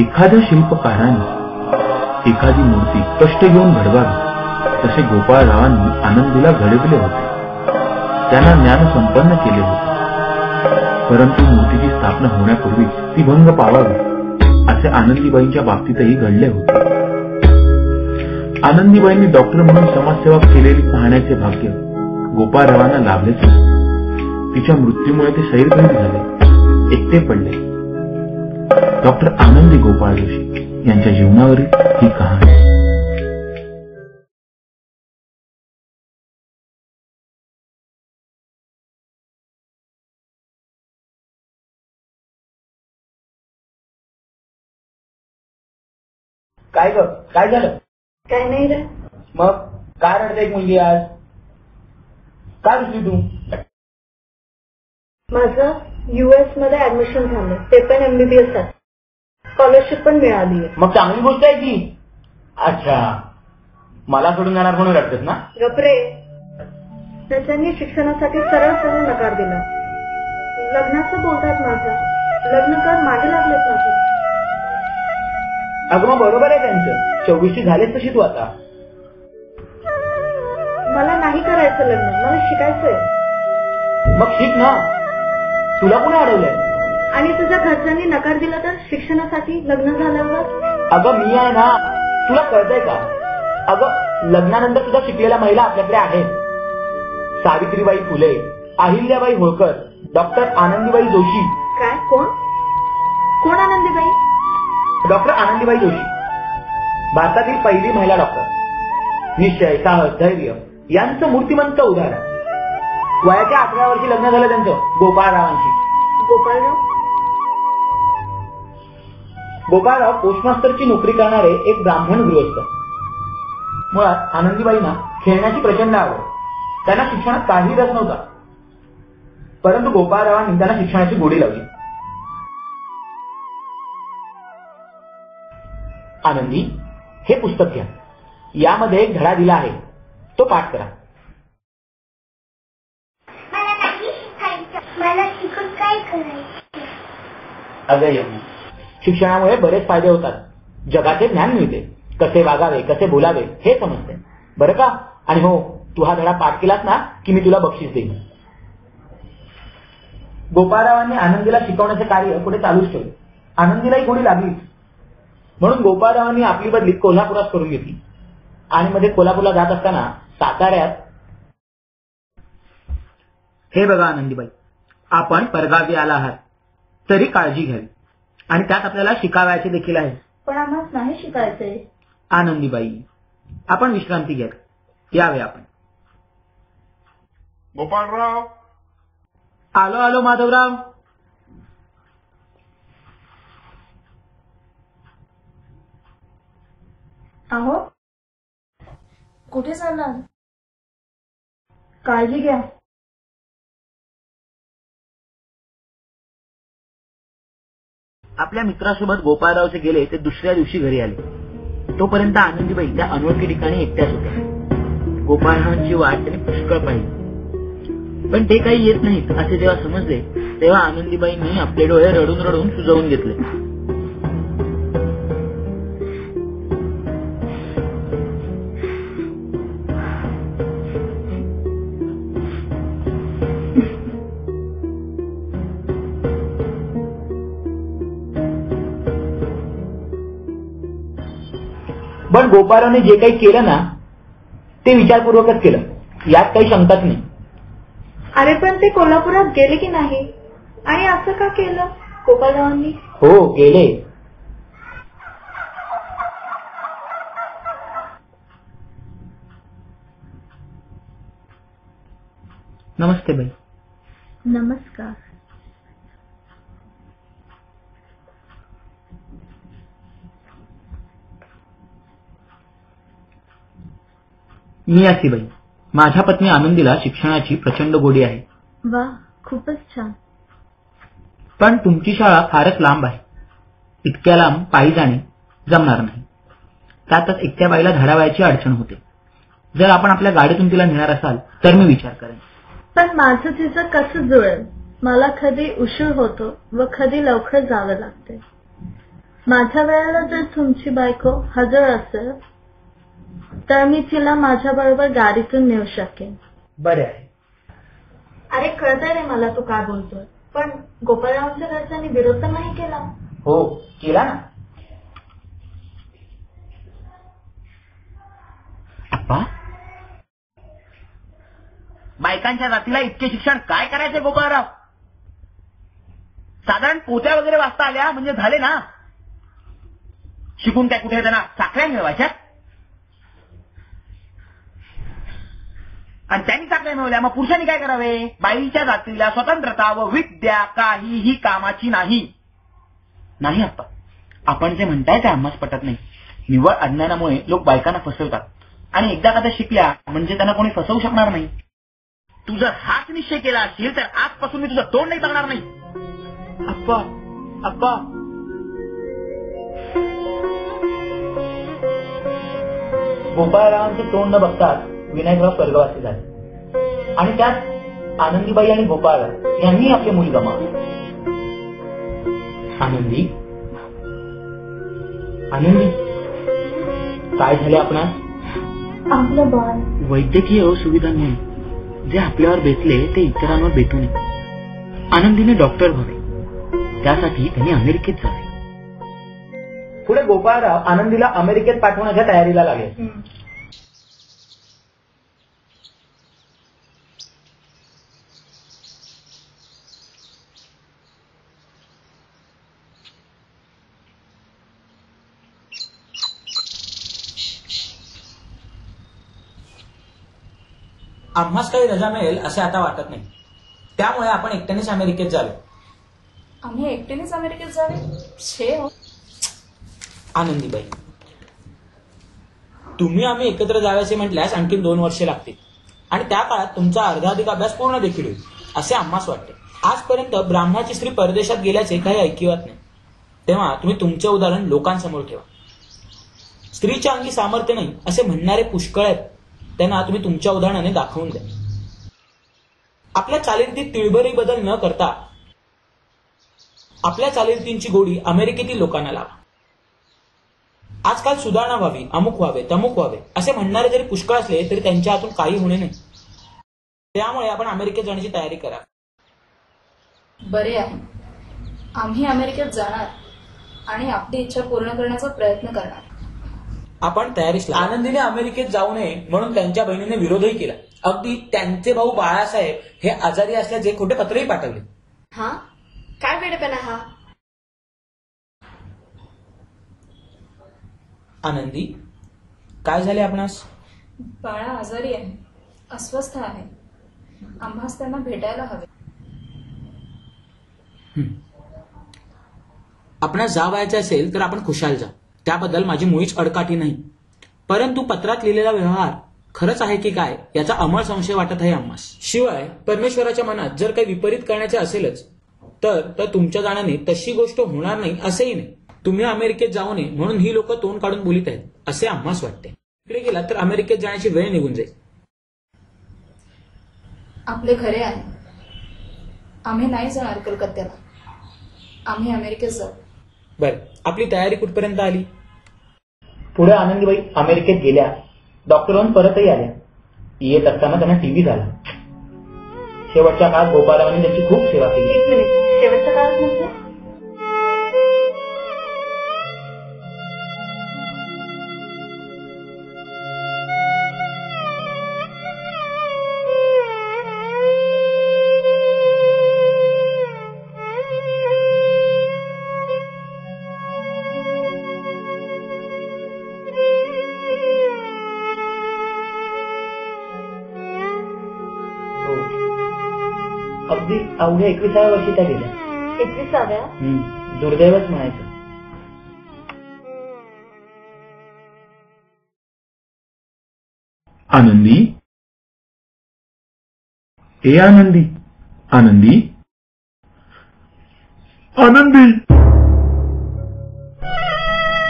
एखाद्या शिल्पकाराने एखादी मूर्ती कष्ट घेऊन घडवावी तसे गोपाळरावांनी आनंदीला घडविले होते. त्यांना ज्ञान संपन्न केले होते. परंतु मूर्तीची स्थापना होण्यापूर्वीच ती भंग पावावी असे आनंदीबाईंच्या बाबतीतही घडले होते. आनंदीबाईंनी डॉक्टर म्हणून समाजसेवा केलेली पाहण्याचे भाग्य गोपाळरावांना लाभलेच. तिच्या मृत्यूमुळे ते सैरभैर झाले, एकटे पडले. डॉक्टर आनंदी गोपाळ जोशी यांच्या जीवनावरील ही कहाणी. काय ग, काय झालं? काय नाही रे. मग काय रडते एक मुलगी आज? काय रुसली तू? माझं US मध्ये ऍडमिशन झालं, ते पण MBBS आहे. स्कॉलरशिप पण मिळाली. मग चांगली गोष्ट आहे की. अच्छा, मला सोडून जाणार म्हणून रडतेस ना? गपरे, त्याच्यानी शिक्षणासाठी सरळ सरळ नकार दिला. लग्नाचं बोलतात माझं, लग्न कर मागे लागलेत माझं. अगं मग बरोबर आहे त्यांचं. 24ची झालीच तशी तू आता. मला नाही करायचं लग्न, मला शिकायचंय. मग शिक ना, तुला कोणी अडवलंय? आणि तुझ्या घरच्यांनी नकार दिला तर शिक्षणासाठी लग्न झाल्यावर? अगं मी आहे ना, तुला कळतंय का? अगं लग्नानंतर सुद्धा शिकलेल्या महिला आपल्याकडे आहेत. सावित्रीबाई फुले, अहिल्याबाई होळकर, डॉक्टर आनंदीबाई जोशी. काय? कोण आनंदीबाई? डॉक्टर आनंदीबाई जोशी भारतातील पहिली महिला डॉक्टर. निश्चय, साहस, धैर्य यांचं मूर्तिमंत उदाहरण. वयाच्या 11व्या वर्षी लग्न झालं त्यांचं गोपाळरावांशी. गोपाळराव पोस्टमास्टरची नोकरी करणारे एक ब्राह्मण गृहस्थ. मुळात आनंदीबाईंना खेळण्याची प्रचंड आवड. त्यांना शिक्षणात काही रस नव्हता. परंतु गोपाळरावांनी त्यांना शिक्षणाची गोडी लावली. आनंदी, हे पुस्तक घ्या. यामध्ये एक धडा दिला आहे, तो पाठ करा. मला नाही शिकायचं, मला शिकून काय करायचं? अगं यमू, शिक्षणामुळे बरेच फायदे होतात. जगाचे ज्ञान मिळते, कसे वागावे, कसे बोलावे हे समजते, बरं का? आणि हो, तू हा धडा पाठ केलास ना की मी तुला बक्षीस देईन. गोपाळरावांनी आनंदीला शिकवण्याचे कार्य पुढे चालूच ठेवले. आनंदीलाही गोडी लागलीच. म्हणून गोपाळरावांनी आपली बदली कोल्हापुरात करून घेतली. आणि मध्ये कोल्हापूरला जात असताना साताऱ्यात, हे बघा आनंदीबाई, आपण परगावी आला आहात तरी काळजी घ्यावी. आणि त्यात आपल्याला शिकावयाचे देखील आहे. पण आम्हाला नाही शिकायचंय. आनंदीबाई, आपण विश्रांती घ्या. यावे आपण. गोपाळराव. आलो आलो माधवराव. अहो, कुठे चाललात? काळजी घ्या. आपल्या मित्रासोबत गोपाळरावचे गेले ते दुसऱ्या दिवशी घरी आले. तोपर्यंत आनंदीबाई त्या अनोळखी ठिकाणी एकट्याच होत्या. गोपाळरावांची वाट त्यांनी पुष्कळ पाहिली, पण ते काही येत नाहीत असे जेव्हा समजले तेव्हा आनंदीबाईंनी आपले डोळे रडून रडून सुजवून घेतले. पण गोपाळरावने जे काही केलं ना ते विचारपूर्वकच केलं, यात काही शंकाच नाही. अरे पण ते कोल्हापुरात गेले की नाही? आणि असं का केलं गोपाळरावांनी? हो, गेले. नमस्ते बाई. नमस्कार. मी आसीबाई. माझ्या पत्नी आनंदीला शिक्षणाची प्रचंड गोडी आहे. वा, खूपच छान. पण तुमची शाळा फारच लांब आहे. इतक्या लांब पायी जाणे जमणार नाही. त्यातच एकट्या बाईला धाडावयाची अडचण होते. जर आपण आपल्या गाडीतून तिला नेणार असाल तर मी विचार करेन. पण माझं तिचं कसं जुळेल? मला कधी उशीर होतो व कधी लवकर जावं लागते. माझ्या वेळेला जर तुमची बायको हजर असेल तर मी तिला माझ्या बरोबर गाडीतून नेऊ शकेन. बरे आहे. अरे कळतंय रे मला तू काय बोलतोय, पण गोपाळरावांच्या घरच्यांनी विरोध तर नाही केला. हो केला ना. अप्पा, बायकांच्या जातीला इतके शिक्षण काय करायचे गोपाळराव? साधारण पोत्या वगैरे वाचता आल्या म्हणजे झाले ना. शिकून काय कुठे त्यांना चाकऱ्या मिळवायच्या? आणि त्यांनी चाकऱ्या मिळवल्या मग पुरुषांनी काय करावे? बाईच्या जातीला स्वतंत्रता व विद्या काहीही कामाची नाही. नाही अप्पा, आपण जे म्हणताय ते आम्हाच पटत नाही. निव्वळ अज्ञानामुळे लोक बायकांना फसवतात आणि एकदा का त्या शिकल्या म्हणजे त्यांना कोणी फसवू शकणार नाही. तू जर हाच निश्चय केला असेल तर आजपासून मी तुझं तोंड नाही बघणार नाही. अप्पा अप्पा, गोपाळरावांचे तोंड न बघताच विनायकराव स्वर्गवासी झाले आणि त्यात आनंदीबाई आणि गोपाळराव यांनी आपली मुली गमावली. आनंदी, आनंदी, काय झाले आपणास? आपलं बाळ वैद्यकीय सुविधांमुळे जे आपल्यावर बेतले ते इतरांवर बेतू नये. आनंदीने डॉक्टर व्हावे, त्यासाठी त्यांनी अमेरिकेत जावे. पुढे गोपाळराव आनंदीला अमेरिकेत पाठवण्याच्या तयारीला लागले. आम्हास काही रजा मिळेल असे आता वाटत नाही, त्यामुळे आपण एकट्यानेच अमेरिकेत जावे. आम्ही एकट्यानेच अमेरिकेत जावे? छे हो. आनंदीबाई, तुम्ही आम्ही एकत्र जाव्याचे म्हटल्यास आणखी 2 वर्षे लागतील आणि त्या काळात तुमचा अर्धाधिक अभ्यास पूर्ण देखील होईल असे आम्हास वाटते. आजपर्यंत ब्राह्मणाची स्त्री परदेशात गेल्याचे काही ऐकिवत नाही, तेव्हा तुम्ही तुमचे उदाहरण लोकांसमोर ठेवा. स्त्रीच्या अंगी सामर्थ्य नाही असे म्हणणारे पुष्कळ आहेत, त्यांना तुम्ही तुमच्या उदाहरणाने दाखवून द्या. आपल्या चालीरीतीत तिळभरही बदल न करता आपल्या चालीरीतींची गोडी अमेरिकेतील लोकांना लावा. आजकाल सुधारणा व्हावी, अमुक व्हावे, तमुक व्हावे असे म्हणणारे जरी पुष्कळ असले तरी त्यांच्या हातून काही होणे नाही. त्यामुळे आपण अमेरिकेत जाण्याची तयारी करा. बरे आहे, आम्ही अमेरिकेत जाणार आणि आपली इच्छा पूर्ण करण्याचा प्रयत्न करणार. आपण तयारीस लागा. आनंदीने अमेरिकेत जाऊ नये म्हणून त्यांच्या बहिणीने विरोधही केला. अगदी त्यांचे भाऊ बाळासाहेब हे आजारी असल्याचे खोटे पत्रही पाठवले. हा काय वेडेपणा हा. आनंदी, काय झाले आपणास? बाळा आजारी आहे, अस्वस्थ आहे. आम्हास त्यांना भेटायला हवे. आपणास जावायचे असेल तर आपण खुशाल जा, त्याबद्दल माझी मुळीच अडकाठी नाही. परंतु पत्रात लिहिलेला व्यवहार खरंच आहे की काय याचा अमळ संशय वाटत आहे आम्हास. शिवाय परमेश्वराच्या मनात जर काही विपरीत करण्याचे असेलच तर तुमच्या जाण्याने तशी गोष्ट होणार नाही असेही नाही. तुम्ही अमेरिकेत जाऊ नये म्हणून ही लोक तोंड काढून बोलीत आहेत असे आम्हास वाटते. इकडे गेला तर अमेरिकेत जाण्याची वेळ निघून जाईल. आपले खरे आहे, आम्ही नाही जाणार कलकत्त्याला. आम्ही अमेरिकेत जाऊ. बर, आपली तयारी कुठपर्यंत आली? पुढे आनंदीबाई अमेरिकेत गेल्या, डॉक्टर होऊन परतही आल्या. येत असताना त्यांना टीबी झाला. शेवटच्या काळात गोपाळरावांनी त्यांची खूप सेवा केली. शेवटच्या काळात म्हणजे अगदी अवघ्या 21व्या वर्षी त्या गेल्या. 21व्या? दुर्दैवच म्हणायचं. आनंदी, ए आनंदी, आनंदी, आनंदी.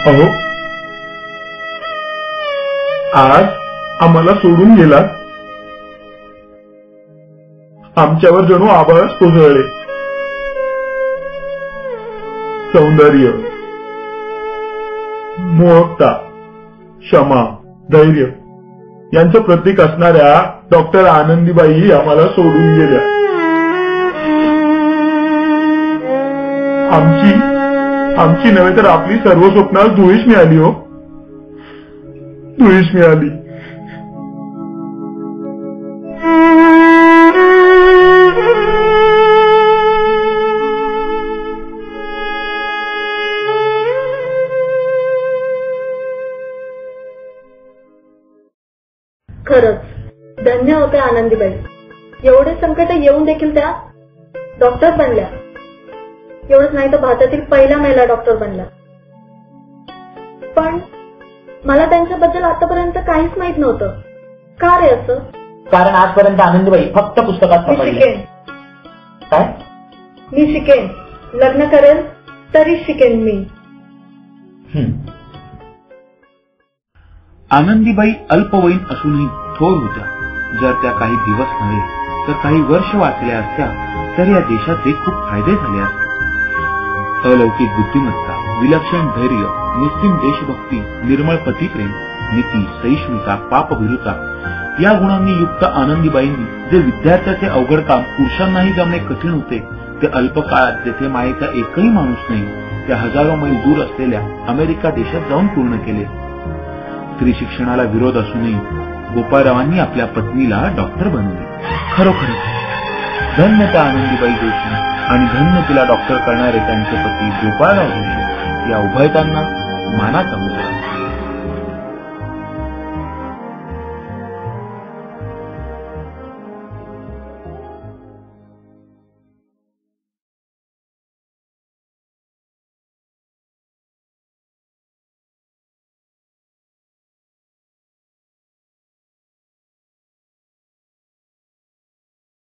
अहो, आज आम्हाला सोडून गेलात. आमच्यावर जणू आभाळच कोसळले. सौंदर्य, मोहकता, क्षमा, धैर्य यांचं प्रतीक असणाऱ्या डॉक्टर आनंदीबाई आम्हाला सोडून गेल्या. आमची नव्हे तर आपली सर्व स्वप्नास धुळीस मिळाली हो, धुळीस मिळाली. खरंच धन्य होते आनंदीबाई. एवढे संकट येऊन देखील त्या डॉक्टर बनल्या. एवढंच नाही तर भारतातील पहिल्या महिला डॉक्टर बनल्या. पण मला त्यांच्याबद्दल आतापर्यंत काहीच माहित नव्हतं. का रे असं? कारण आजपर्यंत आनंदीबाई फक्त पुस्तकात मी सापडल्या. शिकेन, काय? मी शिकेन, लग्न करेल तरी शिकेन मी. आनंदीबाई अल्पवयीन असूनही थोर होत्या. जर त्या काही दिवस नव्हे तर काही वर्ष वाचल्या असत्या तर या देशाचे खूप फायदे झाले असते. अलौकिक बुद्धिमत्ता, विलक्षण धैर्य, निस्सीम देशभक्ती, निर्मळ पतिप्रेम, नीती, सहिष्णुता, पापभीरुता या गुणांनी युक्त आनंदीबाईंनी जे विद्यार्थ्याचे अवघड काम पुरुषांनाही जमणे कठीण होते ते अल्पकाळात जेथे मायेचा एकही माणूस नाही त्या हजारो मैल दूर असलेल्या अमेरिका देशात जाऊन पूर्ण केले. स्त्री शिक्षणाला विरोध असूनही गोपाळरावांनी आपल्या पत्नीला डॉक्टर बनवले. खरोखरच धन्य त्या आनंदीबाई जोशी आणि धन्य तिला डॉक्टर करणारे त्यांचे पती गोपाळराव जोशी या उभयतांना मानाचा मुजरा.